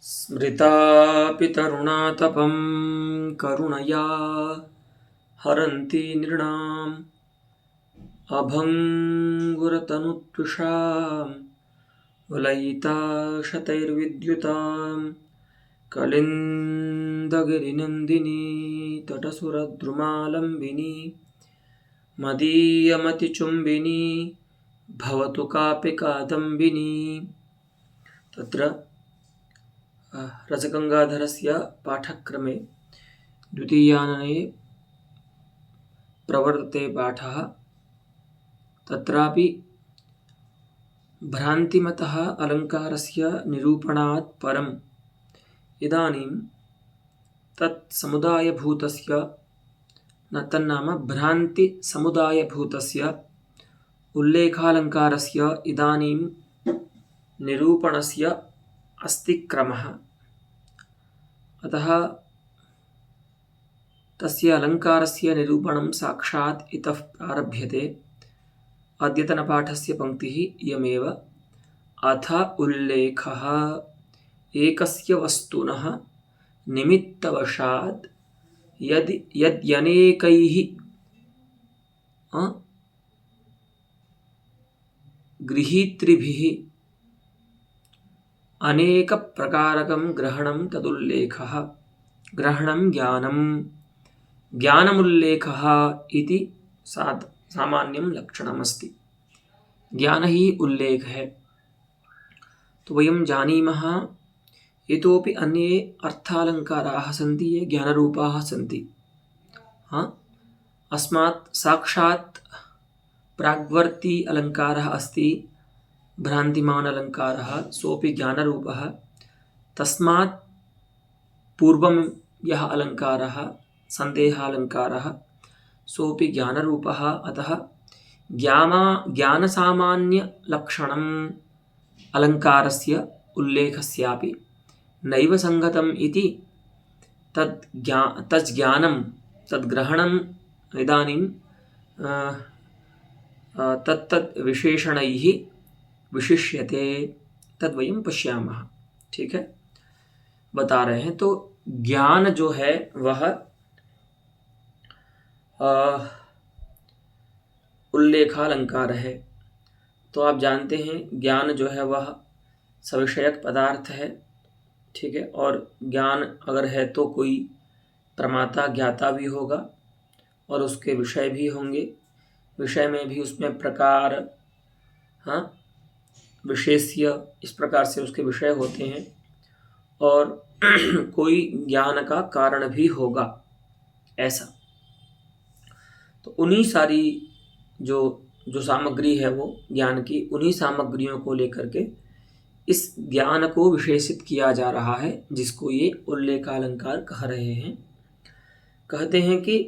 स्मृतापि तरुणातपं करुणया हरन्ति नृणाम् अभङ्गुरतनुत्विषां वलयिता शतैर्विद्युतां कलिन्दगिरिनन्दिनी तटसुरद्रुमालम्बिनी मदीयमतिचुम्बिनी भवतु कापि कादम्बिनी। तत्र रसगङ्गाधरस्य पाठक्रमे द्वितीयानने प्रवर्तते पाठः। तत्रापि भ्रान्तिमतः अलङ्कारस्य निरूपणात् परम् इदानीं तत्समुदायभूतस्य तन्नाम भ्रान्तिसमुदायभूतस्य उल्लेखालङ्कारस्य इदानीं निरूपणस्य अस्ति क्रमः। अतः तस्य अलङ्कारस्य निरूपणं साक्षात् इतः प्रारभ्यते। अद्यतनपाठस्य पङ्क्तिः इयमेव। अथ उल्लेखः एकस्य वस्तुनः निमित्तवशात् यद्यनेकैः गृहीतृभिः अनेकप्रकारकं ग्रहणं तदुल्लेखः। ग्रहणं ज्ञानमुल्लेखः इति सामान्यं लक्षणमस्ति। ज्ञान ही उल्लेख है। तो वयं जानीमः इतोपि अन्ये अर्थालङ्काराः सन्ति ये ज्ञानरूपाः सन्ति। अस्मात् साक्षात् प्राग्वर्ती अलङ्कारः अस्ति भ्रान्तिमान् अलङ्कारः, सोऽपि ज्ञानरूपः। तस्मात् पूर्वं यः अलङ्कारः सन्देहालङ्कारः सोऽपि ज्ञानरूपः। अतः ज्ञानसामान्यलक्षणम् अलङ्कारस्य उल्लेखस्यापि नैव सङ्गतम् इति तद्ग्रहणम् इदानीं तत्तद् विशेषणैः विशिष्यते। तद्वयं पश्यामः। ठीक है, बता रहे हैं। तो ज्ञान जो है वह उल्लेखालंकार है। तो आप जानते हैं ज्ञान जो है वह सविषयक पदार्थ है। ठीक है, और ज्ञान अगर है तो कोई प्रमाता ज्ञाता भी होगा और उसके विषय भी होंगे। विषय में भी उसमें प्रकार, विशेष्य, इस प्रकार से उसके विषय होते हैं। और कोई ज्ञान का कारण भी होगा ऐसा। तो उन्हीं सारी जो सामग्री है वो ज्ञान की, उन्हीं सामग्रियों को लेकर के इस ज्ञान को विशेषित किया जा रहा है, जिसको ये उल्लेखालंकार कह रहे हैं। कहते हैं कि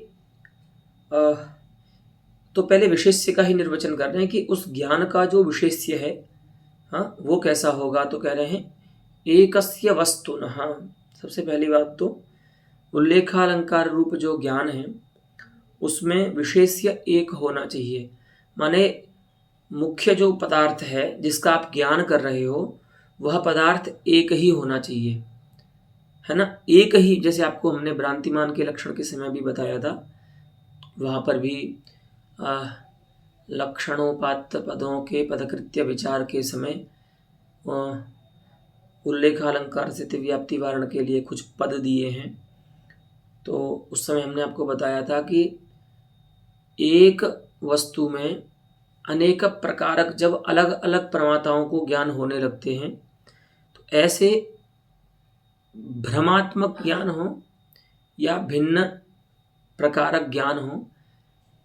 तो पहले विशेष्य का ही निर्वचन कर रहे हैं कि उस ज्ञान का जो विशेष्य है वो कैसा होगा। तो कह रहे हैं एकस्य वस्तुनः। सबसे पहली बात तो उल्लेखालंकार रूप जो ज्ञान है उसमें विशेष्य एक होना चाहिए। माने मुख्य जो पदार्थ है जिसका आप ज्ञान कर रहे हो वह पदार्थ एक ही होना चाहिए, है ना। एक ही, जैसे आपको हमने भ्रांतिमान के लक्षण के समय भी बताया था, वहाँ पर भी लक्षणोपात्त पदों के पदकृत्य विचार के समय उल्लेखालंकार से व्याप्ति वारण के लिए कुछ पद दिए हैं। तो उस समय हमने आपको बताया था कि एक वस्तु में अनेक प्रकारक जब अलग अलग प्रमाताओं को ज्ञान होने लगते हैं तो ऐसे भ्रमात्मक ज्ञान हो या भिन्न प्रकारक ज्ञान हो,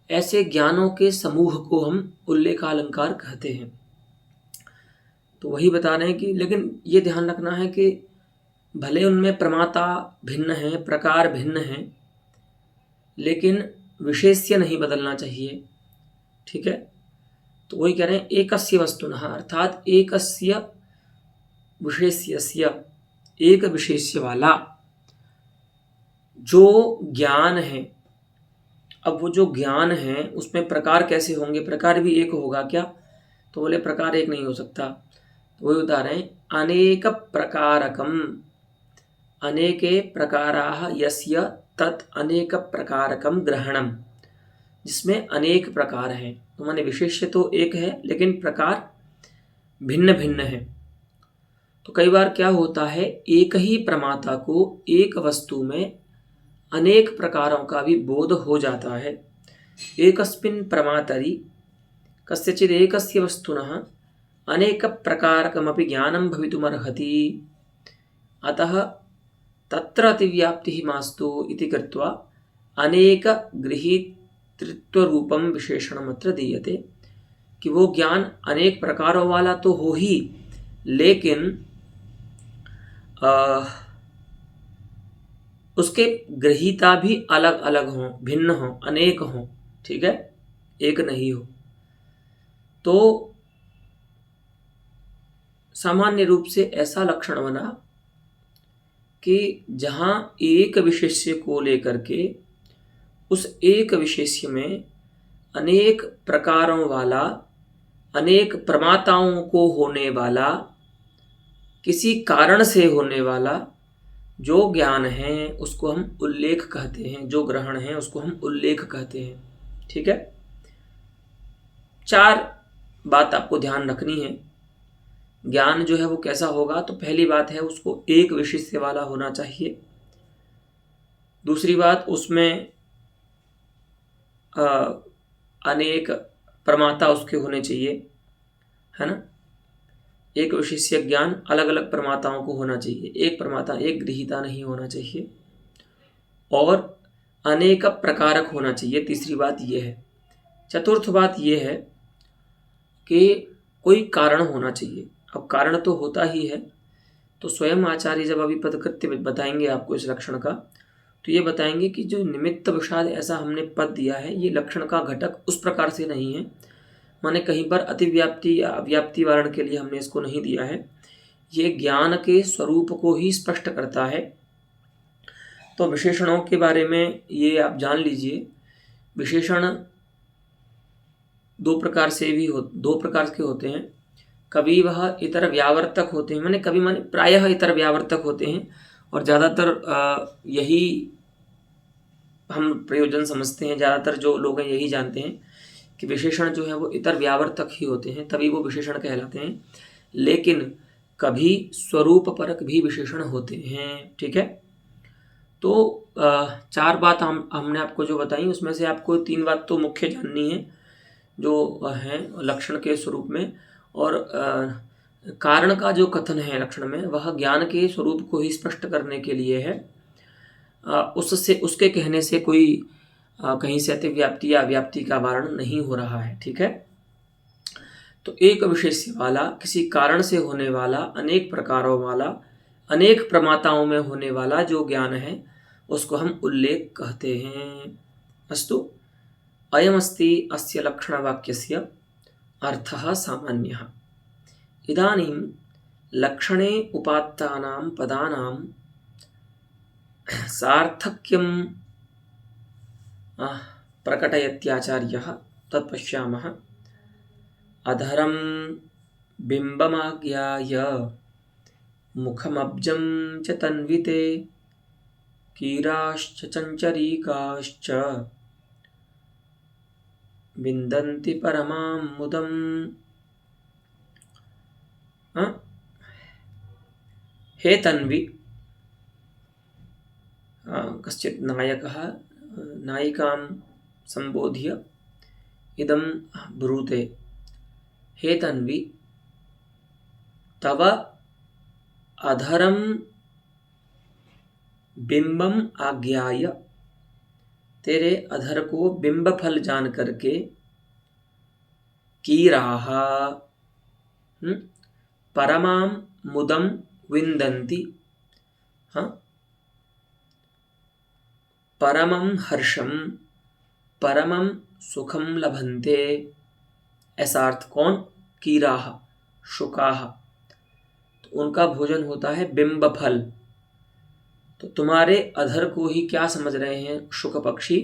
ऐसे ज्ञानों के समूह को हम उल्लेखालंकार कहते हैं। तो वही बता रहे हैं कि लेकिन ये ध्यान रखना है कि भले उनमें प्रमाता भिन्न हैं, प्रकार भिन्न हैं, लेकिन विशेष्य नहीं बदलना चाहिए। ठीक है, तो वही कह रहे हैं एकस्य वस्तुनः, अर्थात एकस्य विशेष्यस्य, एक विशेष्य वाला जो ज्ञान है। अब वो जो ज्ञान है उसमें प्रकार कैसे होंगे, प्रकार भी एक होगा क्या? तो बोले प्रकार एक नहीं हो सकता। तो वही बता रहे हैं अनेक प्रकारकम, अनेके प्रकाराः यस्य तत् अनेक प्रकारकम ग्रहणम, जिसमें अनेक प्रकार हैं। तो माने विशेष्य तो एक है लेकिन प्रकार भिन्न भिन्न है। तो कई बार क्या होता है, एक ही प्रमाता को एक वस्तु में अनेक प्रकारों का भी बोध हो जाता है। एकस्मिन् प्रमातरि कस्यचित् एकस्य वस्तुनः अनेक प्रकारकमपि ज्ञानं भवितुमर्हति, अतः तत्र अतिव्याप्तिः मास्तु इति कृत्वा अनेक गृहीतृत्वरूपं विशेषणमत्र दीयते। कि वो ज्ञान अनेक प्रकारों वाला तो हो ही, लेकिन उसके ग्रहीता भी अलग अलग हों, भिन्न हों, अनेक हों, ठीक है, एक नहीं हो। तो सामान्य रूप से ऐसा लक्षण बना कि जहाँ एक विशेष्य को लेकर के उस एक विशेष्य में अनेक प्रकारों वाला, अनेक प्रमाताओं को होने वाला, किसी कारण से होने वाला जो ज्ञान है उसको हम उल्लेख कहते हैं, जो ग्रहण है उसको हम उल्लेख कहते हैं। ठीक है, 4 बात आपको ध्यान रखनी है। ज्ञान जो है वो कैसा होगा, तो पहली बात है उसको एक विशेष्य वाला होना चाहिए। दूसरी बात, उसमें अनेक प्रमाता उसके होने चाहिए, है ना। एक विशेष्य ज्ञान अलग अलग प्रमाताओं को होना चाहिए, एक प्रमाता, एक गृहीता नहीं होना चाहिए, और अनेक प्रकारक होना चाहिए। तीसरी बात यह है। चतुर्थ बात यह है कि कोई कारण होना चाहिए। अब कारण तो होता ही है, तो स्वयं आचार्य जब अभी पदकृत्य बताएंगे आपको इस लक्षण का, तो ये बताएंगे कि जो निमित्त वशाद ऐसा हमने पद दिया है, ये लक्षण का घटक उस प्रकार से नहीं है। माने कहीं पर अतिव्याप्ति या अव्याप्ति वारण के लिए हमने इसको नहीं दिया है, ये ज्ञान के स्वरूप को ही स्पष्ट करता है। तो विशेषणों के बारे में ये आप जान लीजिए। विशेषण दो प्रकार के होते हैं। कभी वह इतर व्यावर्तक होते हैं, माने कभी माने प्रायः इतर व्यावर्तक होते हैं, और ज़्यादातर यही हम प्रयोजन समझते हैं। ज़्यादातर जो लोग हैं यही जानते हैं कि विशेषण जो है वो इतर व्यावर्तक ही होते हैं, तभी वो विशेषण कहलाते हैं। लेकिन कभी स्वरूप परक भी विशेषण होते हैं। ठीक है, तो 4 बात हमने आपको जो बताई, उसमें से आपको 3 बात तो मुख्य जाननी है जो है लक्षण के स्वरूप में, और कारण का जो कथन है लक्षण में, वह ज्ञान के स्वरूप को ही स्पष्ट करने के लिए है। उससे उसके कहने से कोई कहीं से अतिव्याप्ति या व्याप्ति का वारण नहीं हो रहा है। ठीक है, तो एक विशेष्य वाला, किसी कारण से होने वाला, अनेक प्रकारों वाला, अनेक प्रमाताओं में होने वाला जो ज्ञान है उसको हम उल्लेख कहते हैं। अस्तु, अयमस्ति अस्य लक्षणवाक्यस्य अर्थः सामान्यः। इदानीं लक्षणे उपात्तानां पदानां सार्थक्यं प्रकटयत्याचार्यः, तत् पश्यामः। अधरं बिम्बमाज्ञाय मुखमब्जं च तन्विते, कीराश्च चञ्चरीकाश्च विन्दन्ति परमां मुदम्। हे तन्वी, कश्चित् नायकः नायिकां संबोध्य इदं ब्रूते, हे तन्वी, तव अधरं बिंबम आज्ञाय, तेरे अधर को बिंब फल जान करके, कीराः परमां मुदम विन्दन्ति, परमं हर्षम, परमं सुखम लभन्ते। ऐसा अर्थ कौन? कीराः, शुकाः, तो उनका भोजन होता है बिंब फल। तो तुम्हारे अधर को ही क्या समझ रहे हैं शुक पक्षी?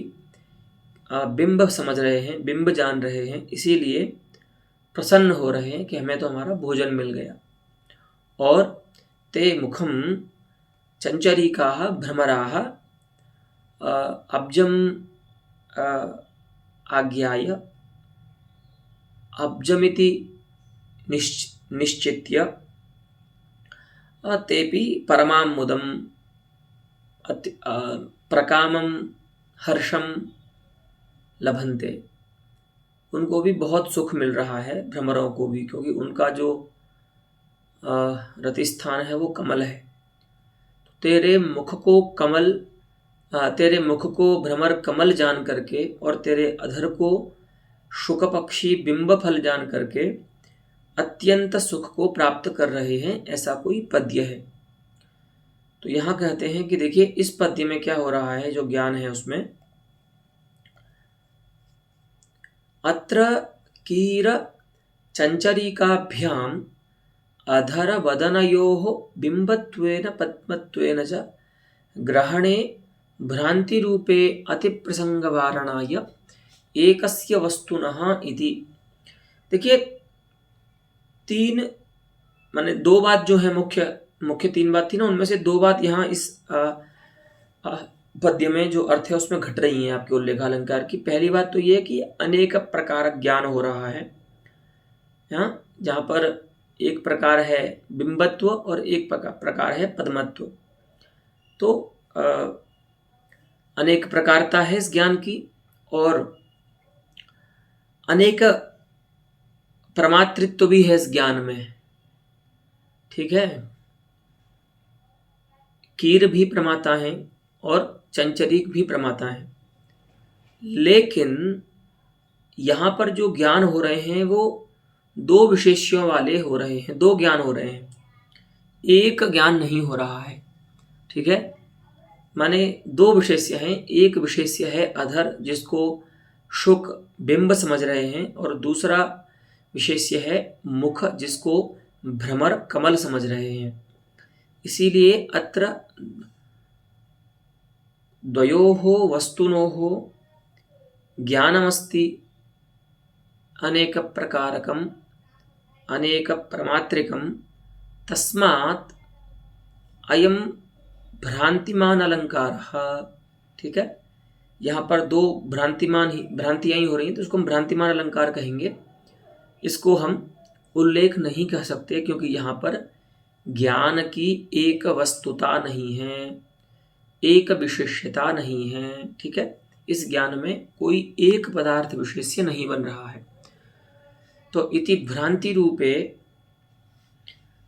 बिंब समझ रहे हैं, बिंब जान रहे हैं, इसीलिए प्रसन्न हो रहे हैं कि हमें तो हमारा भोजन मिल गया। और ते मुखम, चञ्चरीकाः भ्रमराः अब्जम् आज्ञाय अब्जमिति निश्चित्य तेपि परमां मुदं प्रकामं हर्षं लभन्ते। उनको भी बहुत सुख मिल रहा है, भ्रमरों को भी, क्योंकि उनका जो रतिस्थान है वो कमल है। तो तेरे मुख को भ्रमर कमल जान करके और तेरे अधर को शुक पक्षी बिंब फल जान करके अत्यंत सुख को प्राप्त कर रहे हैं, ऐसा कोई पद्य है। तो यहाँ कहते हैं कि देखिए इस पद्य में क्या हो रहा है, जो ज्ञान है उसमें, अत्र कीर चंचरीकाभ्याम अधर वदनयोः बिंबत्वेन पद्मत्वेन च ग्रहणे भ्रांति रूपे अतिप्रसंगवारणाय एकस्य वस्तुनः इति। देखिए तीन माने दो बात जो है, मुख्य तीन बात थी ना, उनमें से दो बात यहाँ इस पद्य में जो अर्थ है उसमें घट रही है आपके उल्लेखालंकार की। पहली बात तो ये है कि अनेक प्रकार ज्ञान हो रहा है यहाँ, जहाँ पर एक प्रकार है बिंबत्व और एक प्रकार है पद्मत्व। तो अनेक प्रकारता है इस ज्ञान की और अनेक प्रमातृत्व भी है इस ज्ञान में। ठीक है, कीर भी प्रमाता हैं और चंचरीक भी प्रमाता हैं, लेकिन यहाँ पर जो ज्ञान हो रहे हैं वो दो विशेष्यों वाले हो रहे हैं, दो ज्ञान हो रहे हैं, एक ज्ञान नहीं हो रहा है। ठीक है, माने दो विशेष्य हैं, एक विशेष्य है अधर जिसको शुक बिंब समझ रहे हैं, और दूसरा विशेष्य है मुख जिसको भ्रमर कमल समझ रहे हैं। इसीलिए अत्र द्वयोः वस्तुनोः ज्ञानमस्ति अनेक प्रकारकम् अनेक प्रमात्रिकम्, तस्मात् अयम भ्रांतिमान अलंकारः। ठीक है, यहाँ पर दो भ्रांतियां ही हो रही हैं, तो इसको हम भ्रांतिमान अलंकार कहेंगे। इसको हम उल्लेख नहीं कह सकते क्योंकि यहाँ पर ज्ञान की एक वस्तुता नहीं है, एक विशेष्यता नहीं है। ठीक है, इस ज्ञान में कोई एक पदार्थ विशेष्य नहीं बन रहा है। तो इति भ्रांति रूपे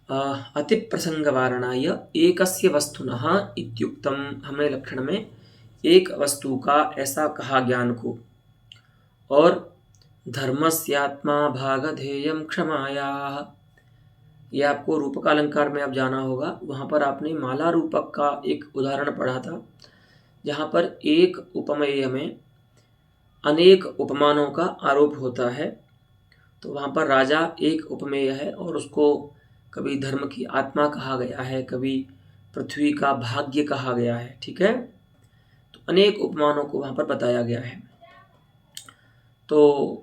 अति प्रसंग वारणाय एकस्य वस्तुनः इत्युक्तम, हमने लक्षण में एक वस्तु का ऐसा कहा ज्ञान को। और धर्मस्यात्मा भागधेयं क्षमायाः, यह आपको रूपकालंकार में अब जाना होगा, वहाँ पर आपने माला रूपक का एक उदाहरण पढ़ा था, जहाँ पर एक उपमेय में अनेक उपमानों का आरोप होता है। तो वहाँ पर राजा एक उपमेय है और उसको कभी धर्म की आत्मा कहा गया है, कभी पृथ्वी का भाग्य कहा गया है। ठीक है, तो अनेक उपमानों को वहाँ पर बताया गया है। तो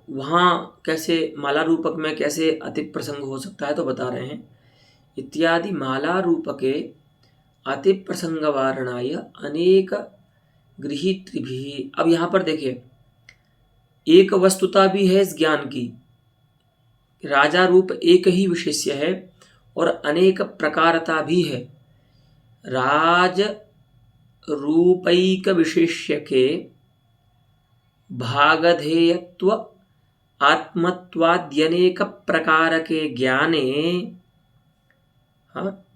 वहाँ कैसे माला रूपक में कैसे अति प्रसंग हो सकता है, तो बता रहे हैं, इत्यादि माला रूपके अति प्रसंग वारणाय अनेक गृहीतृभिः। अब यहाँ पर देखिए एक वस्तुता भी है इस ज्ञान की, राजा रूप एक ही विशेष्य है और अनेक प्रकारता भी है। राज रूपैक विशेष्य के भागधेयत्व आत्मत्वाद्यनेक प्रकार के ज्ञाने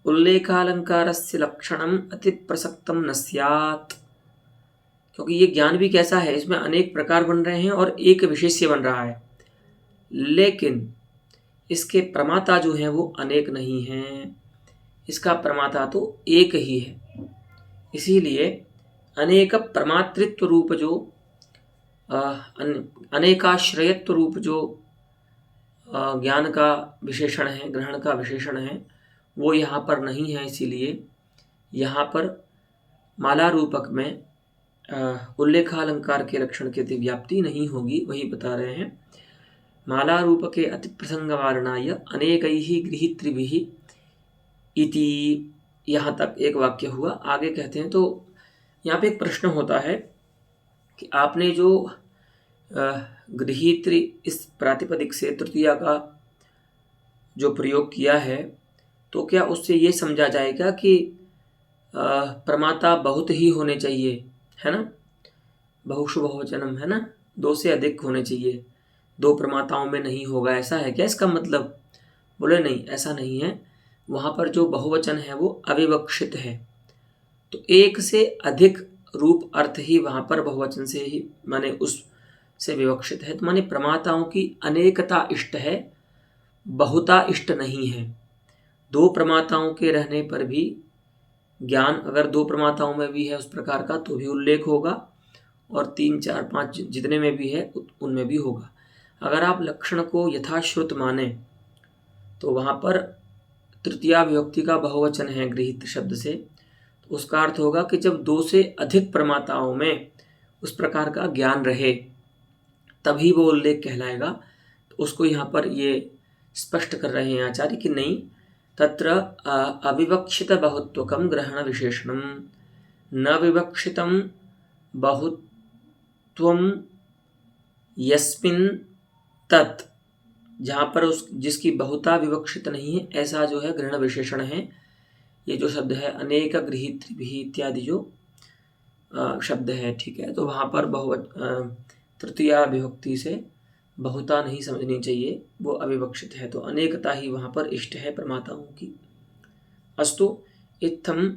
उल्लेखालंकारस्य लक्षणम अति प्रसक्तम न स्यात्। क्योंकि ये ज्ञान भी कैसा है, इसमें अनेक प्रकार बन रहे हैं और एक विशेष्य बन रहा है, लेकिन इसके प्रमाता जो हैं वो अनेक नहीं हैं, इसका प्रमाता तो एक ही है। इसीलिए अनेक प्रमातृत्व रूप जो अनेकाश्रयत्व रूप जो ज्ञान का विशेषण है, ग्रहण का विशेषण है, वो यहाँ पर नहीं है। इसीलिए यहाँ पर माला रूपक में उल्लेखालंकार के लक्षण की अतिव्याप्ति नहीं होगी, वही बता रहे हैं। माला रूपके अति प्रसंग वारणाय अनेकैः गृहीतृभिः इति। यहाँ तक एक वाक्य हुआ। आगे कहते हैं, तो यहाँ पे एक प्रश्न होता है कि आपने जो गृहीत्री इस प्रातिपदिक से तृतीया का जो प्रयोग किया है, तो क्या उससे ये समझा जाएगा कि प्रमाता बहुत ही होने चाहिए, है ना? बहुषु बहुवचनम, है ना? 2 से अधिक होने चाहिए, 2 प्रमाताओं में नहीं होगा, ऐसा है क्या इसका मतलब? बोले नहीं, ऐसा नहीं है। वहाँ पर जो बहुवचन है वो अविवक्षित है, तो एक से अधिक रूप अर्थ ही वहाँ पर बहुवचन से ही माने उस से विवक्षित है। तो माने प्रमाताओं की अनेकता इष्ट है, बहुता इष्ट नहीं है। 2 प्रमाताओं के रहने पर भी ज्ञान अगर 2 प्रमाताओं में भी है उस प्रकार का तो भी उल्लेख होगा, और 3, 4, 5 जितने में भी है उनमें भी होगा। अगर आप लक्षण को यथाश्रुत माने तो वहाँ पर तृतीया विभक्ति का बहुवचन है गृहीत शब्द से, तो उसका अर्थ होगा कि जब 2 से अधिक प्रमाताओं में उस प्रकार का ज्ञान रहे तभी वो उल्लेख कहलाएगा। तो उसको यहाँ पर ये स्पष्ट कर रहे हैं आचार्य कि नहीं, तत्र अविवक्षित बहुत्वकम ग्रहण विशेषणम न विवक्षितम बहुत्वम यस्मिन् तत्, जहाँ पर उस जिसकी बहुता विवक्षित नहीं है ऐसा जो है ग्रहण विशेषण है। ये जो शब्द है अनेक गृहीत भी इत्यादि जो शब्द है, ठीक है, तो वहाँ पर तृतीया विभक्ति से बहुता नहीं समझनी चाहिए, वो अविवक्षित है, तो अनेकता ही वहाँ पर इष्ट है प्रमाताओं की। अस्तु, इत्थम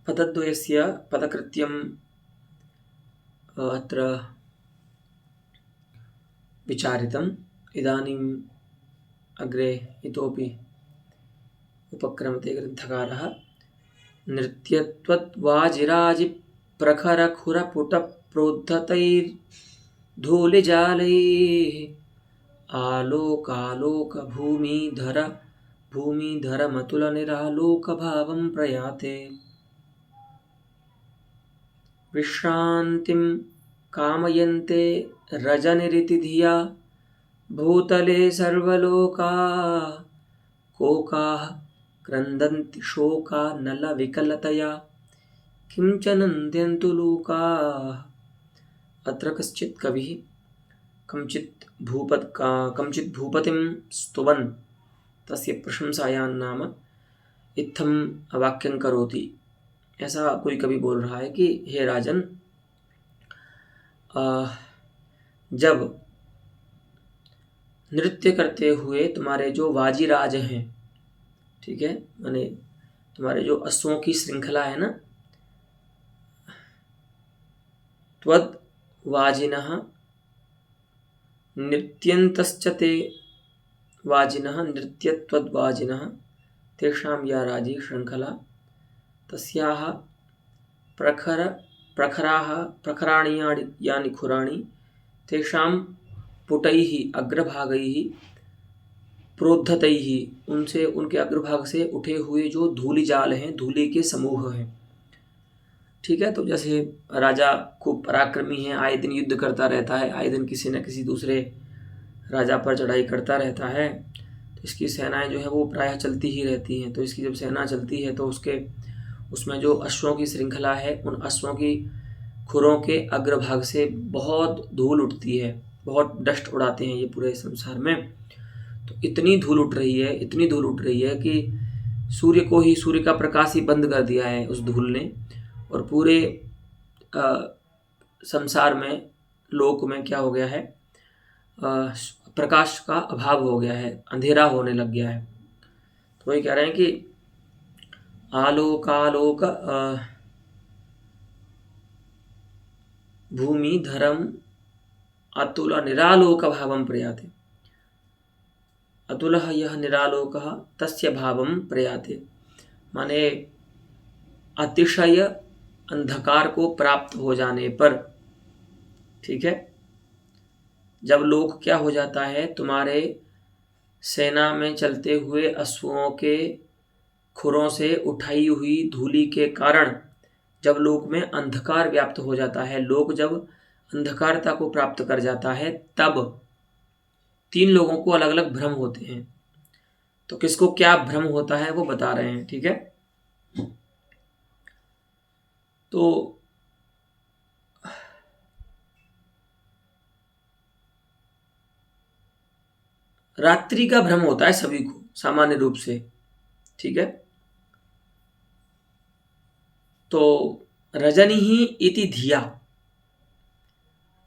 पदद्वयस्य पदकृत्यम अत्र विचारितम्। इदानीम् अग्रे इतोपि उपक्रमते ग्रन्थकारः। नृत्यत्वद्वाजिराजिप्रखरखुरपुटप्रोद्धतैर्धूलिजालैः आलोकालोकभूमिधरमतुलनिरालोकभावं प्रयाते। विश्रान्तिं कामयन्ते रजनिरिति धिया भूतले सर्वलोकाः कोकाः क्रन्दन्ति शोकानलविकलतया किं च नन्द्यन्तु लोकाः। अत्र कश्चित् कविः कञ्चित् भूपतिं स्तुवन् तस्य प्रशंसायां नाम इत्थं वाक्यं करोति। ऐसा कोई कवि बोल रहा है कि हे राजन, जब नृत्य करते हुए तुम्हारे जो वाजिराज हैं, ठीक है, माने तुम्हारे जो अश्वों की श्रृंखला है ना, त्वद् वाजिनः नृत्यन्तश्च ते वाजिनः नृत्यत्वद्वाजिनः तेषां या राजी श्रृंखला तस्याः प्रखराणि यानि खुराणि तेषां पुटैः अग्रभागैः प्रोद्धतैः, उनसे उनके अग्रभाग से उठे हुए जो धूलि जाल हैं, धूलि के समूह हैं, ठीक है। तो जैसे राजा खूब पराक्रमी है, आए दिन युद्ध करता रहता है, आए दिन किसी न किसी दूसरे राजा पर चढ़ाई करता रहता है, तो इसकी सेनाएं जो है वो प्रायः चलती ही रहती हैं। तो इसकी जब सेना चलती है तो उसमें जो अश्वों की श्रृंखला है, उन अश्वों की खुरों के अग्रभाग से बहुत धूल उठती है, बहुत डस्ट उड़ाते हैं ये पूरे संसार में। तो इतनी धूल उठ रही है कि सूर्य का प्रकाश ही बंद कर दिया है उस धूल ने, और पूरे संसार में, लोक में क्या हो गया है, प्रकाश का अभाव हो गया है, अंधेरा होने लग गया है। तो वही कह रहे हैं कि आलोकालोक भूमिधरम अतुल निरालोक भावं प्रयाते। अतुलः यह निरालोकः तस्य भावं प्रयाते, माने अतिशय अंधकार को प्राप्त हो जाने पर, ठीक है, जब लोक क्या हो जाता है, तुम्हारे सेना में चलते हुए अश्वों के खुरों से उठाई हुई धूलि के कारण जब लोक में अंधकार व्याप्त हो जाता है, लोक जब अंधकारता को प्राप्त कर जाता है, तब 3 लोगों को अलग अलग भ्रम होते हैं। तो किसको क्या भ्रम होता है वो बता रहे हैं, ठीक है। तो रात्रि का भ्रम होता है सभी को सामान्य रूप से, ठीक है। तो रजनी ही इति धिया,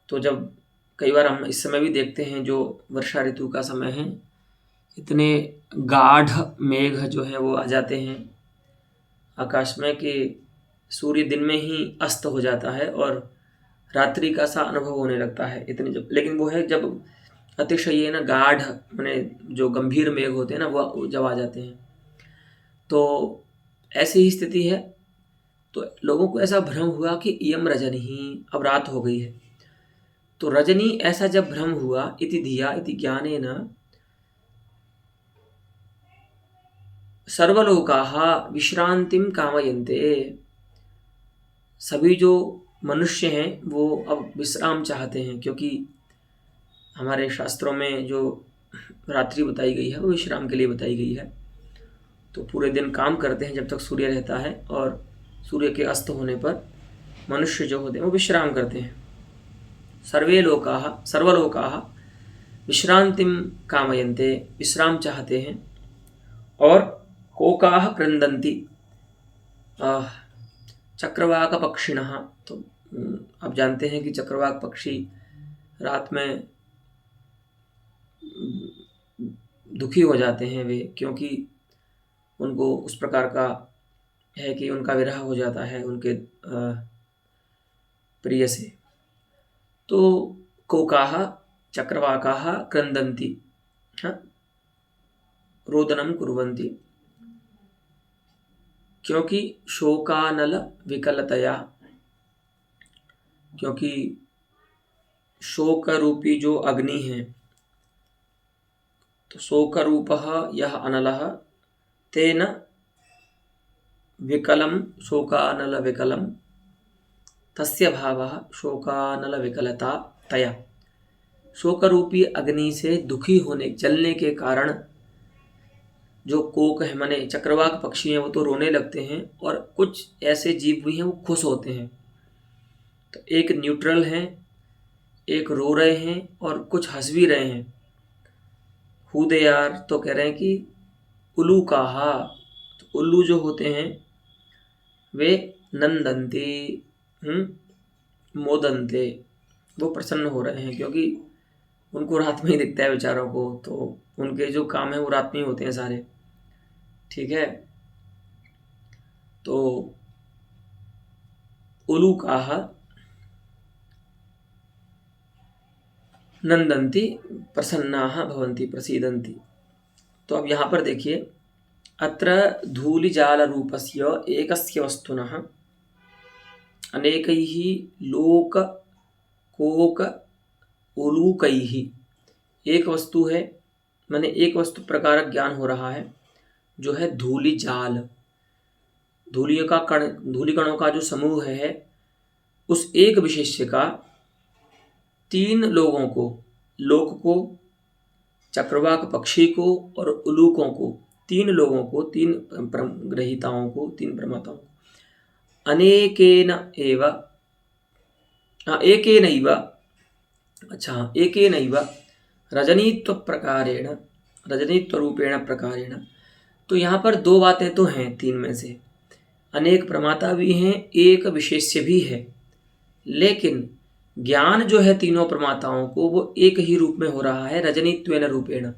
तो जब कई बार हम इस समय भी देखते हैं, जो वर्षा ऋतु का समय है, इतने गाढ़ मेघ जो है वो आ जाते हैं आकाश में कि सूर्य दिन में ही अस्त हो जाता है और रात्रि का सा अनुभव होने लगता है इतने जब, लेकिन वो है जब अतिशय ना गाढ़ माने जो गंभीर मेघ होते हैं ना वो जब आ जाते हैं, तो ऐसी ही स्थिति है। तो लोगों को ऐसा भ्रम हुआ कि इयम रजनी ही, अब रात हो गई है। तो रजनी ऐसा जब भ्रम हुआ, इति धिया इति ज्ञानेन सर्वलोकाः विश्रांतिम कामयन्ते, सभी जो मनुष्य हैं वो अब विश्राम चाहते हैं, क्योंकि हमारे शास्त्रों में जो रात्रि बताई गई है वो विश्राम के लिए बताई गई है। तो पूरे दिन काम करते हैं जब तक सूर्य रहता है, और सूर्य के अस्त होने पर मनुष्य जो होते हैं वो विश्राम करते हैं। सर्वलोकाः विश्रांतिम कामयन्ते, विश्राम चाहते हैं। और कोकाः क्रंदन्ति, चक्रवाक पक्षिणः, तो आप जानते हैं कि चक्रवाक पक्षी रात में दुखी हो जाते हैं वे, क्योंकि उनको उस प्रकार का है कि उनका विरह हो जाता है उनके प्रिय से। तो कोकाः चक्रवाकाः क्रंदन्ति, रोदनम कुर्वन्ति, क्योंकि शोकानल विकलतया, क्योंकि शोक रूपी जो अग्नि है, तो शोक रूपः यह अनलः तेन विकलम शोकानल विकलम तस्य भावः शोकानल विकलता तया, शोक रूपी अग्नि से दुखी होने जलने के कारण जो कोक है माने चक्रवाक पक्षी हैं वो तो रोने लगते हैं, और कुछ ऐसे जीव भी हैं वो खुश होते हैं। तो एक न्यूट्रल हैं, एक रो रहे हैं और कुछ हंस भी रहे हैं। हु दे आर, तो कह रहे हैं कि उल्लू काहा, तो उल्लू जो होते हैं वे नंदंते मोदंते, वो प्रसन्न हो रहे हैं, क्योंकि उनको रात में ही दिखता है बेचारों को, तो उनके जो काम है वो रात में ही होते हैं सारे, ठीक है। तो उलूकाः नंदन्ति प्रसन्नाः भवन्ति प्रसीदन्ति। तो अब यहाँ पर देखिए, अत्र धूलिजालरूपस्य एकस्य वस्तुनः अनेकैः लोक कोक उलूकैः, एक वस्तु है माने एक वस्तु प्रकार ज्ञान हो रहा है जो है धूलि जाल, धूलियों का कण, धूलि कणों का जो समूह है, उस एक विशेष्य का तीन लोगों को, लोक को, चक्रवाक पक्षी को और उलूकों को, तीन लोगों को, तीन ग्रहीताओं को, तीन प्रमाताओं को, अनेकेन एव, एकेनैव, अच्छा एकेनैव रजनीत्व प्रकारेण, रजनीत्व रूपेण प्रकारेण। तो यहाँ पर दो बातें तो हैं तीन में से, अनेक प्रमाता भी हैं, एक विशेष्य भी है, लेकिन ज्ञान जो है तीनों प्रमाताओं को वो एक ही रूप में हो रहा है, रजनीत्वेन रूपेण।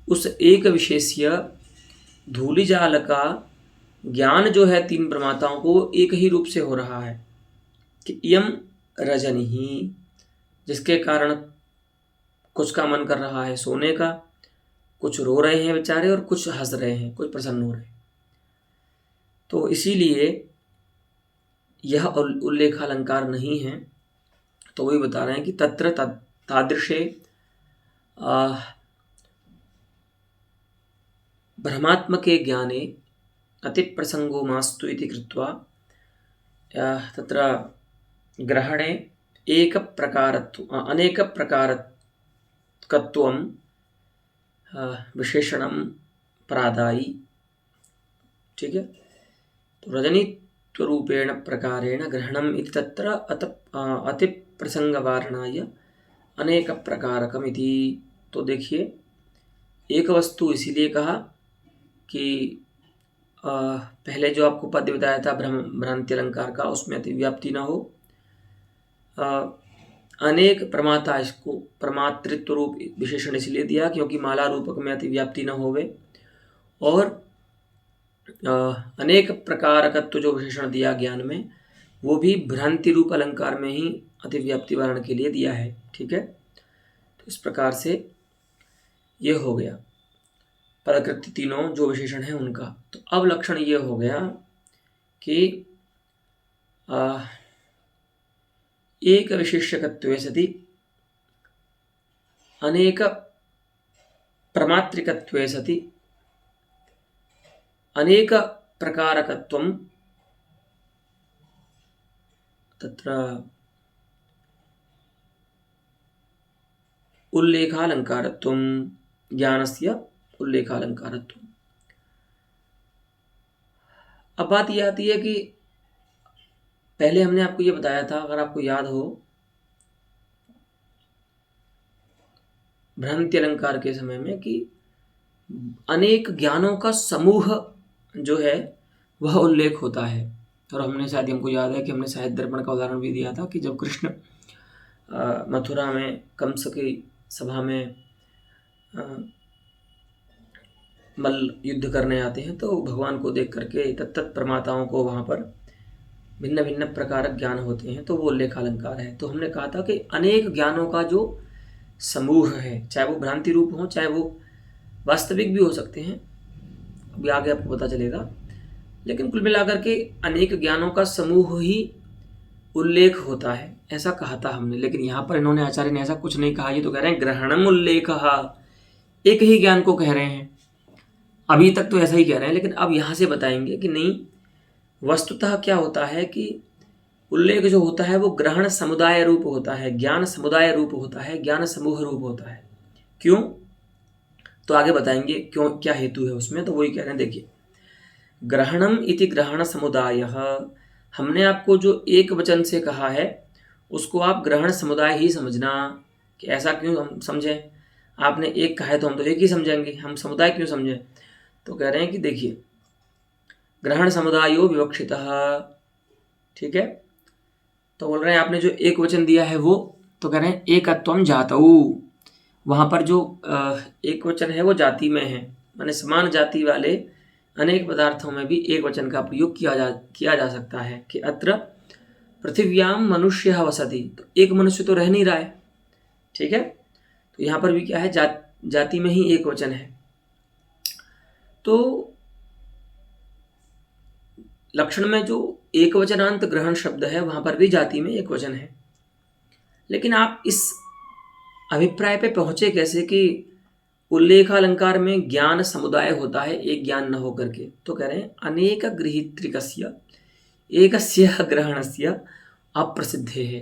उस एक विशेष्य धूलिजाल का ज्ञान जो है तीन प्रमाताओं को एक ही रूप से हो रहा है कि इयम रजनी ही, जिसके कारण कुछ का मन कर रहा है सोने का, कुछ रो रहे हैं बेचारे और कुछ हंस रहे हैं, कुछ प्रसन्न हो रहे हैं। तो इसीलिए यह उल्लेख अलंकार नहीं है। तो वही बता रहे हैं कि तत्र तादृशे भ्रमात्मके ज्ञाने अतिप्रसंगो मास्तु इति कृत्वा तत्र ग्रहणे एक प्रकारत्व अनेक प्रकारकत्वं विशेषणं प्रादायी, ठीक है। तो रजनीत्वरूपेण प्रकारेण ग्रहणम इति तत्र अति प्रसंगवारणाय अनेक प्रकारकम इति। तो देखिए, एक वस्तु इसीलिए कहा कि पहले जो आपको पद बताया था भ्रांति अलंकार का, उसमें अतिव्याप्ति ना हो। अनेक प्रमाता, इसको प्रमातृत्व रूप विशेषण इसलिए दिया क्योंकि माला रूपक में अतिव्याप्ति न होवे। और अनेक प्रकारकत्व जो विशेषण दिया ज्ञान में, वो भी भ्रांति रूप अलंकार में ही अतिव्याप्ति वारण के लिए दिया है, ठीक है। तो इस प्रकार से ये हो गया पदकृत्य तीनों जो विशेषण है उनका। तो अब लक्षण ये हो गया कि एक विशेष्यकत्वे सति अनेक प्रमात्रिकत्वे सति अनेक प्रकारकत्वं तत्र उल्लेखालंकारत्वं ज्ञानस्य उल्लेखालंकारत्वं। अब बात ये आती है कि पहले हमने आपको ये बताया था, अगर आपको याद हो, भ्रांति अलंकार के समय में, कि अनेक ज्ञानों का समूह जो है वह उल्लेख होता है। और हमने शायद, हमको याद है कि हमने साहित्य दर्पण का उदाहरण भी दिया था कि जब कृष्ण मथुरा में कंस की सभा में मल्ल युद्ध करने आते हैं, तो भगवान को देख करके तत्त प्रमाताओं को वहाँ पर भिन्न भिन्न प्रकार ज्ञान होते हैं, तो वो उल्लेख अलंकार है। तो हमने कहा था कि अनेक ज्ञानों का जो समूह है, चाहे वो भ्रांति रूप हो, चाहे वो वास्तविक भी हो सकते हैं, अभी आगे आपको पता चलेगा, लेकिन कुल मिलाकर के अनेक ज्ञानों का समूह ही उल्लेख होता है, ऐसा कहा था हमने। लेकिन यहाँ पर इन्होंने, आचार्य ने ऐसा कुछ नहीं कहा। ये तो कह रहे हैं ग्रहणम उल्लेख, एक ही ज्ञान को कह रहे हैं। अभी तक तो ऐसा ही कह रहे हैं, लेकिन अब यहाँ से बताएंगे कि नहीं, वस्तुतः क्या होता है कि उल्लेख जो होता है वो ग्रहण समुदाय रूप होता है, ज्ञान समुदाय रूप होता है, ज्ञान समूह रूप होता है। क्यों? तो आगे बताएंगे क्यों, क्या हेतु है उसमें। तो वही कह रहे हैं, देखिए, ग्रहणम इति ग्रहण समुदायः, हमने आपको जो एक वचन से कहा है उसको आप ग्रहण समुदाय ही समझना। कि ऐसा क्यों हम समझें, आपने एक कहा है तो हम तो एक ही समझेंगे, हम समुदाय क्यों समझें। तो कह रहे हैं कि देखिए, ग्रहण समुदायो विवक्षितः, ठीक है। तो बोल रहे हैं आपने जो एक वचन दिया है वो, तो कह रहे हैं एकत्वम जातौ, वहाँ पर जो एक वचन है वो जाति में है, माने समान जाति वाले अनेक पदार्थों में भी एक वचन का प्रयोग किया जा सकता है। कि अत्र पृथिव्याम मनुष्य वसति, तो एक मनुष्य तो रह नहीं रहा है, ठीक है। तो यहाँ पर भी क्या है, जाति में ही एक वचन है। तो लक्षण में जो एक वचनांत ग्रहण शब्द है वहां पर भी जाति में एक वचन है। लेकिन आप इस अभिप्राय पे पहुंचे कैसे कि उल्लेखालंकार में ज्ञान समुदाय होता है, एक ज्ञान न होकर के। तो कह रहे हैं अनेक गृहीत्रिकस्य एकस्य ग्रहणस्य अप्रसिद्धे है।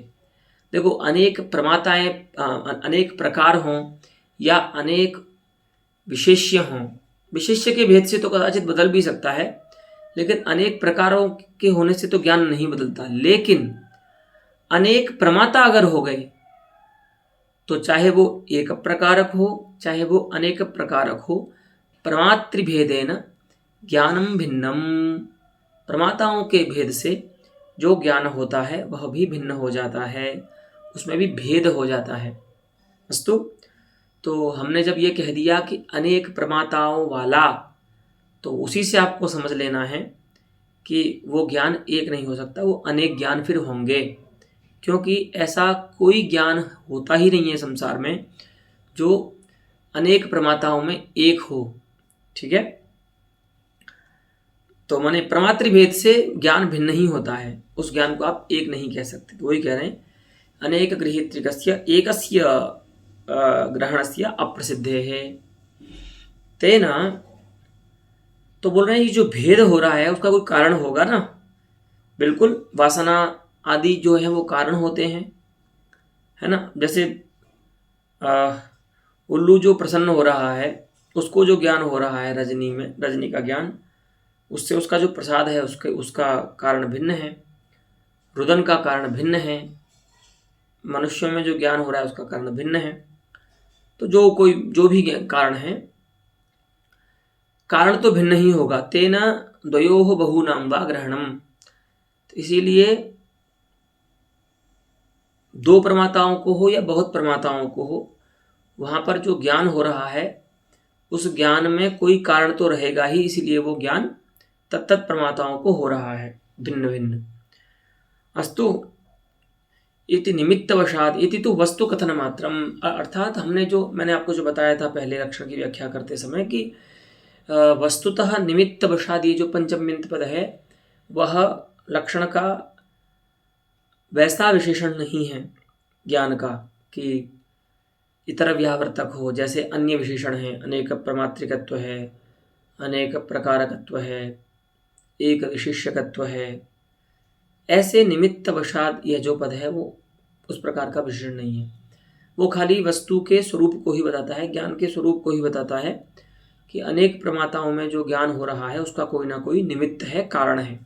देखो, अनेक प्रमाताएं, अनेक प्रकार हों या अनेक विशेष्य हों, विशेष्य के भेद से तो कदाचित बदल भी सकता है, लेकिन अनेक प्रकारों के होने से तो ज्ञान नहीं बदलता। लेकिन अनेक प्रमाता अगर हो गए तो चाहे वो एक प्रकारक हो चाहे वो अनेक प्रकारक हो, प्रमातृभेदेन ज्ञानम भिन्नम, प्रमाताओं के भेद से जो ज्ञान होता है वह भी भिन्न हो जाता है, उसमें भी भेद हो जाता है। अस्तु, तो हमने जब ये कह दिया कि अनेक प्रमाताओं वाला, तो उसी से आपको समझ लेना है कि वो ज्ञान एक नहीं हो सकता, वो अनेक ज्ञान फिर होंगे, क्योंकि ऐसा कोई ज्ञान होता ही नहीं है संसार में जो अनेक प्रमाताओं में एक हो, ठीक है। तो माने प्रमातृभेद से ज्ञान भिन्न ही होता है, उस ज्ञान को आप एक नहीं कह सकते। तो वही कह रहे हैं अनेक गृहीत्रिकस्य एकस्य ग्रहणस्य अप्रसिद्धे है तेना। तो बोल रहे हैं ये जो भेद हो रहा है उसका कोई कारण होगा ना, बिल्कुल, वासना आदि जो है वो कारण होते हैं, है ना। जैसे उल्लू जो प्रसन्न हो रहा है उसको जो ज्ञान हो रहा है रजनी में, रजनी का ज्ञान, उससे उसका जो प्रसाद है उसका कारण भिन्न है, रुदन का कारण भिन्न है, मनुष्यों में जो ज्ञान हो रहा है उसका कारण भिन्न है। तो जो भी कारण है, कारण तो भिन्न ही होगा। तेना द्वयोः बहूनां वा ग्रहणम, तो इसीलिए दो प्रमाताओं को हो या बहुत प्रमाताओं को हो, वहाँ पर जो ज्ञान हो रहा है उस ज्ञान में कोई कारण तो रहेगा ही, इसीलिए वो ज्ञान तत्त प्रमाताओं को हो रहा है भिन्न भिन्न। अस्तु इति निमित्तवशात्, इति तो वस्तु कथन मात्रम, अर्थात मैंने आपको जो बताया था पहले लक्षण की व्याख्या करते समय कि वस्तुतः निमित्तवशात् ये जो पंचम्यंत पद है वह लक्षण का वैसा विशेषण नहीं है ज्ञान का कि इतर व्यावर्तक हो, जैसे अन्य विशेषण हैं, अनेक प्रमात्रिकत्व है, अनेक प्रकारकत्व है, एक विशिष्यकत्व है। ऐसे निमित्तवशात् यह जो पद है वो उस प्रकार का विशेषण नहीं है। वो खाली वस्तु के स्वरूप को ही बताता है, ज्ञान के स्वरूप को ही बताता है कि अनेक प्रमाताओं में जो ज्ञान हो रहा है उसका कोई ना कोई निमित्त है, कारण है।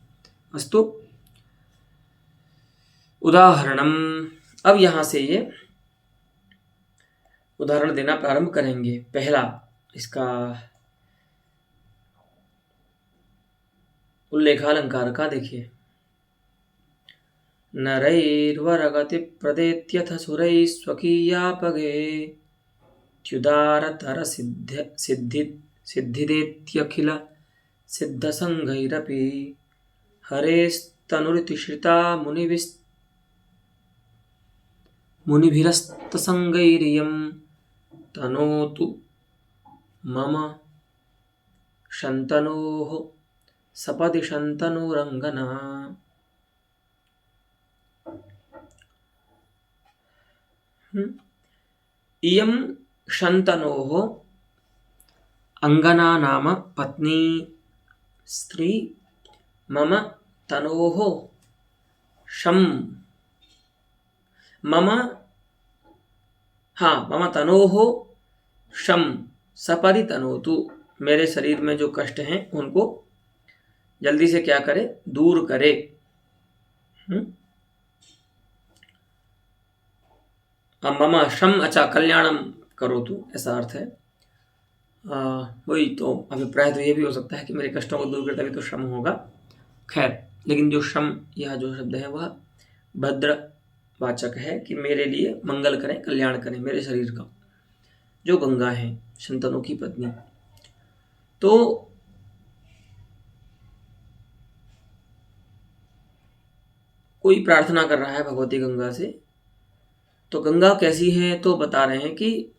अस्तु उदाहरणम, अब यहाँ से ये उदाहरण देना प्रारंभ करेंगे। पहला इसका उल्लेखालंकार का देखिए, नरैर्वरगति प्रदेत्यथ सुरैः स्वकीयापगे त्युदारतर सिद्धिदेत्यखिल सिद्धसंघैरपि हरेस्तनुरिति श्रिता मुनिभिरस्तसंगैरियं तनोतु मम शन्तनोः सपदि शन्तनुरङ्गना। इयं शन्तनोः अंगना नाम पत्नी स्त्री मम तनोः शम मम तनोः शम सपदि तनोतु, मेरे शरीर में जो कष्ट हैं उनको जल्दी से क्या करे, दूर करे। मम शम, अच्छा कल्याणम करो तू, ऐसा अर्थ है। वही तो अभिप्राय तो ये भी हो सकता है कि मेरे कष्टों को दूर करता भी तो श्रम होगा। खैर, लेकिन जो श्रम यह जो शब्द है वह भद्र वाचक है कि मेरे लिए मंगल करें, कल्याण करें मेरे शरीर का, जो गंगा है शंतनु की पत्नी। तो कोई प्रार्थना कर रहा है भगवती गंगा से, तो गंगा कैसी है तो बता रहे हैं कि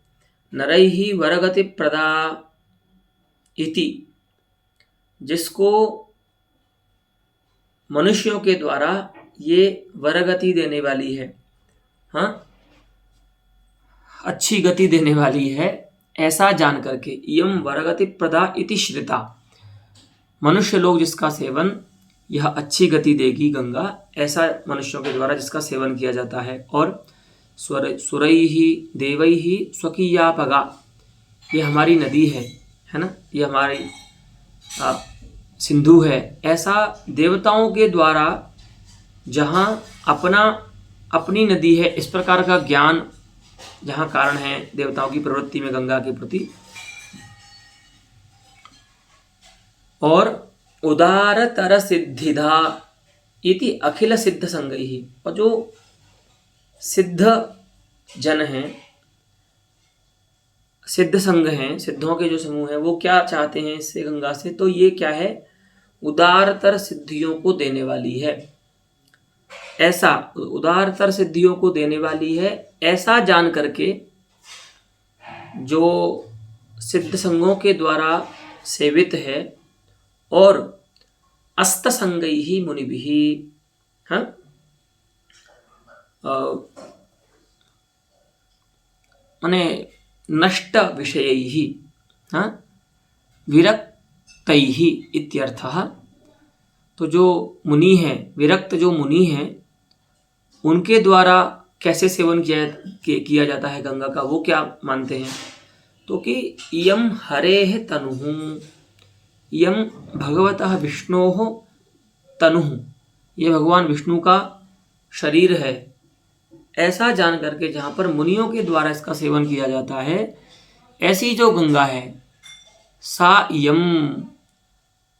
नरैहि वरगति प्रदा इति, जिसको मनुष्यों के द्वारा ये वरगति देने वाली है, अच्छी गति देने वाली है, ऐसा जान करके। इयं वरगति प्रदा इति श्रिता, मनुष्य लोग जिसका सेवन यह अच्छी गति देगी गंगा, ऐसा मनुष्यों के द्वारा जिसका सेवन किया जाता है। और सुरैहि देवैहि स्वकीयापगा, ये हमारी नदी है ना, ये हमारी सिंधु है। ऐसा देवताओं के द्वारा जहाँ अपनी नदी है, इस प्रकार का ज्ञान जहाँ कारण है देवताओं की प्रवृत्ति में गंगा के प्रति। और उदारतर सिद्धिधा इति अखिल सिद्ध संगैहि, और जो सिद्ध जन हैं, सिद्ध संघ हैं, सिद्धों के जो समूह हैं, वो क्या चाहते हैं इससे गंगा से, तो ये क्या है, उदारतर सिद्धियों को देने वाली है। ऐसा उदारतर सिद्धियों को देने वाली है, ऐसा जान करके जो सिद्ध संघों के द्वारा सेवित है। और अस्तसंगैहि मुनिभिः, माने नष्ट विषयैः विरक्तैः इत्यर्थः। तो जो मुनि हैं, विरक्त जो मुनि हैं, उनके द्वारा कैसे सेवन किया जाता है गंगा का, वो क्या मानते हैं, तो कि इयं हरेः तनुः, इयं भगवतः विष्णोः तनुः, ये भगवान विष्णु का शरीर है, ऐसा जान करके जहाँ पर मुनियों के द्वारा इसका सेवन किया जाता है, ऐसी जो गंगा है सा इयं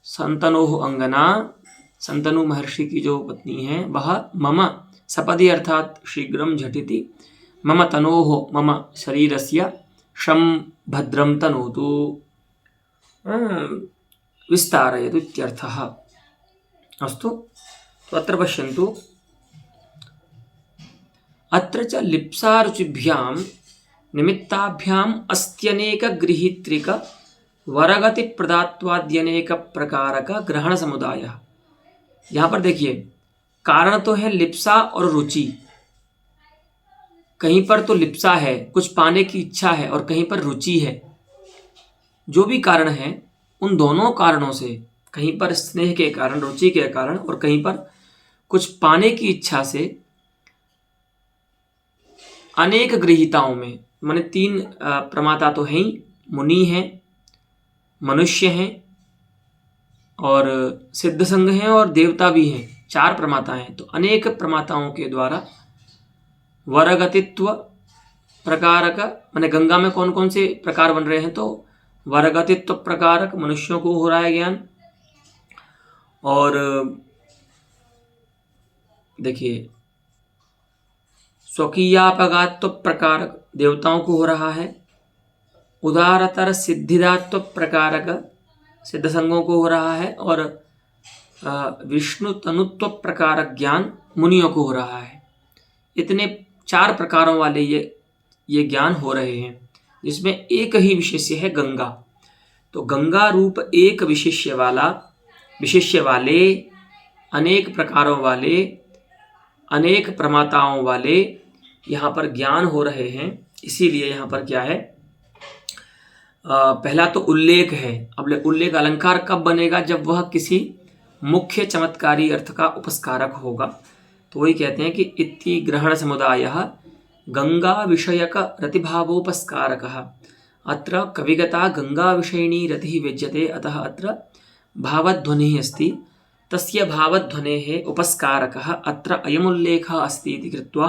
संतनोः अंगना, संतनु महर्षि की जो पत्नी है वह मम सपदि अर्थात शीघ्रम झटिति मम तनोः मम शरीरस्य शं भद्रं तनोतु विस्तारयतु इत्यर्थः। अस्तु, तो अत्र पश्यन्तु, अत्र च लिप्सारुचिभ्यां निमित्ताभ्याम् अस्त्यनेकगृहीत्रिक वरगतिप्रदात्वाद्यनेक प्रकारक ग्रहण समुदायः। यहाँ पर देखिए, कारण तो है लिप्सा और रुचि। कहीं पर तो लिप्सा है, कुछ पाने की इच्छा है, और कहीं पर रुचि है। जो भी कारण है, उन दोनों कारणों से, कहीं पर स्नेह के कारण, रुचि के कारण, और कहीं पर कुछ पाने की इच्छा से, अनेक गृहीताओं में, माने तीन प्रमाता तो हैं ही, मुनि हैं, मनुष्य हैं, और सिद्ध संघ हैं, और देवता भी हैं, चार प्रमाता हैं। तो अनेक प्रमाताओं के द्वारा वरगतित्व प्रकारक, माने गंगा में कौन कौन से प्रकार बन रहे हैं, तो वरगतित्व प्रकारक मनुष्यों को हो रहा है ज्ञान, और देखिए स्वकीयापगात्व प्रकारक देवताओं को हो रहा है, उदारतर सिद्धिदात्व प्रकारक सिद्ध संघों को हो रहा है, और विष्णु तनुत्व प्रकारक ज्ञान मुनियों को हो रहा है। इतने चार प्रकारों वाले ये ज्ञान हो रहे हैं, जिसमें एक ही विशेष्य है गंगा। तो गंगा रूप एक विशेष्य वाले अनेक प्रकारों वाले अनेक प्रमाताओं वाले यहाँ पर ज्ञान हो रहे हैं। इसीलिए यहाँ पर क्या है, पहला तो उल्लेख है। अब उल्लेख अलंकार कब बनेगा, जब वह किसी मुख्य चमत्कारी अर्थ का उपस्कारक होगा। तो वही कहते हैं कि इति ग्रहण समुदायः गंगा विषयक रतिभावोपस्कारकः, अत्र कविगता गंगा विषयिणी रतिः विद्यते, अतः अत्र भावध्वनिः अस्ति, तस्य भावध्वनेः उपस्कारकः अत्र अयमुल्लेखः अस्ति इति कृत्वा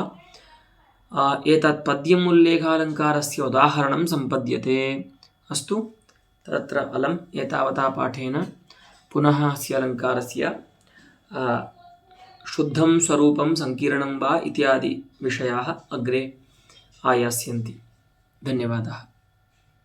एतत् पद्यम् उल्लेखालङ्कारस्य उदाहरणं सम्पद्यते। अस्तु, तत्र अलम् एतावता पाठेन पुनः अस्य अलङ्कारस्य शुद्धं स्वरूपं संकीर्णं वा इत्यादि विषयाः अग्रे आयास्यन्ति। धन्यवादः।